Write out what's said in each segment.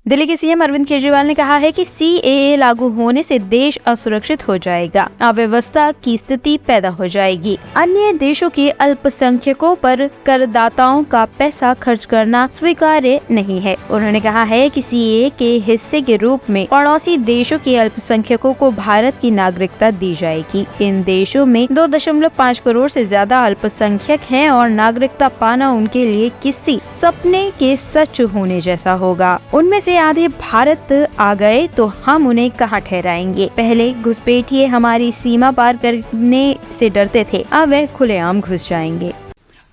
दिल्ली के सीएम अरविंद केजरीवाल ने कहा है कि CAA लागू होने से देश असुरक्षित हो जाएगा, अव्यवस्था की स्थिति पैदा हो जाएगी। अन्य देशों के अल्पसंख्यकों पर करदाताओं का पैसा खर्च करना स्वीकार्य नहीं है। उन्होंने कहा है कि CAA के हिस्से के रूप में पड़ोसी देशों के अल्पसंख्यकों को भारत की नागरिकता दी जाएगी। इन देशों में 2.5 करोड़ से ज्यादा अल्पसंख्यक हैं और नागरिकता पाना उनके लिए किसी सपने के सच होने जैसा होगा। उनमें से आधे भारत आ गए तो हम उन्हें कहाँ ठहराएंगे। पहले घुसपैठिए हमारी सीमा पार करने से डरते थे, अब वे खुलेआम घुस जाएंगे।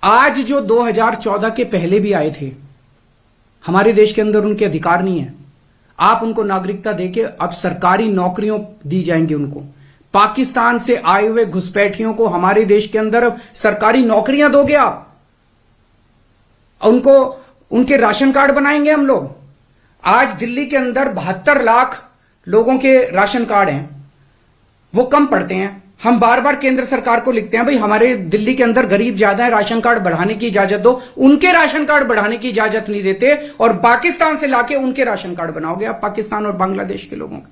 आज जो 2014 के पहले भी आए थे, हमारे देश के अंदर उनके अधिकार नहीं है। आप उनको नागरिकता देके अब सरकारी नौकरियों दी जाएंगी उनको। पाकिस्तान से आए हुए घुसपैठियों को हमारे देश के अंदर अब सरकारी नौकरियां दोगे आप। उनको उनके राशन कार्ड बनाएंगे हम लोग। आज दिल्ली के अंदर 72 लाख लोगों के राशन कार्ड हैं, वो कम पड़ते हैं। हम बार बार केंद्र सरकार को लिखते हैं, भाई हमारे दिल्ली के अंदर गरीब ज्यादा है, राशन कार्ड बढ़ाने की इजाजत दो। उनके राशन कार्ड बढ़ाने की इजाजत नहीं देते और पाकिस्तान से लाके उनके राशन कार्ड बनाओगे आप, पाकिस्तान और बांग्लादेश के लोगों का।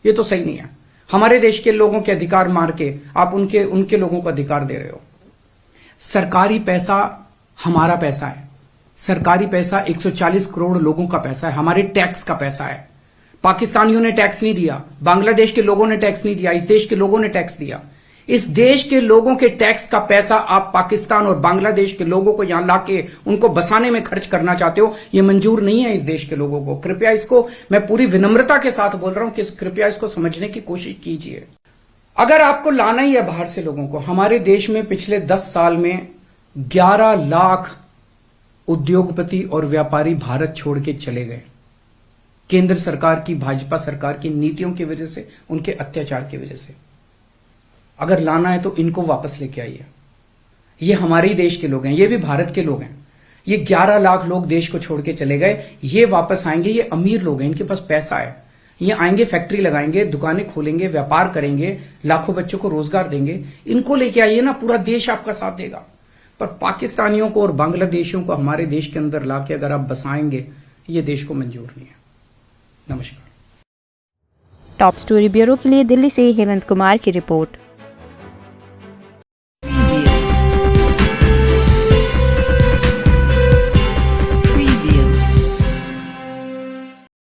ये तो सही नहीं है। हमारे देश के लोगों के अधिकार मार के आप उनके लोगों को अधिकार दे रहे हो। सरकारी पैसा हमारा पैसा है। सरकारी पैसा 140 करोड़ लोगों का पैसा है, हमारे टैक्स का पैसा है। पाकिस्तानियों ने टैक्स नहीं दिया, बांग्लादेश के लोगों ने टैक्स नहीं दिया, इस देश के लोगों ने टैक्स दिया। इस देश के लोगों के टैक्स का पैसा आप पाकिस्तान और बांग्लादेश के लोगों को यहां लाके उनको बसाने में खर्च करना चाहते हो। यह मंजूर नहीं है इस देश के लोगों को। कृपया इसको, मैं पूरी विनम्रता के साथ बोल रहा हूं कि कृपया इसको समझने की कोशिश कीजिए। अगर आपको लाना ही है बाहर से लोगों को, हमारे देश में पिछले 10 साल में 11 लाख उद्योगपति और व्यापारी भारत छोड़ के चले गए। केंद्र सरकार की, भाजपा सरकार की नीतियों की वजह से, उनके अत्याचार की वजह से। अगर लाना है तो इनको वापस लेके आइए। ये हमारे ही देश के लोग हैं, ये भी भारत के लोग हैं। ये 11 लाख लोग देश को छोड़ के चले गए, ये वापस आएंगे। ये अमीर लोग हैं, इनके पास पैसा है। ये आएंगे, फैक्ट्री लगाएंगे, दुकानें खोलेंगे, व्यापार करेंगे, लाखों बच्चों को रोजगार देंगे। इनको लेके आइए ना, पूरा देश आपका साथ देगा। पर पाकिस्तानियों को और बांग्लादेशियों को हमारे देश के अंदर लाके अगर आप बसाएंगे, ये देश को मंजूर नहीं है। नमस्कार। टॉप स्टोरी ब्यूरो के लिए दिल्ली से हेमंत कुमार की रिपोर्ट।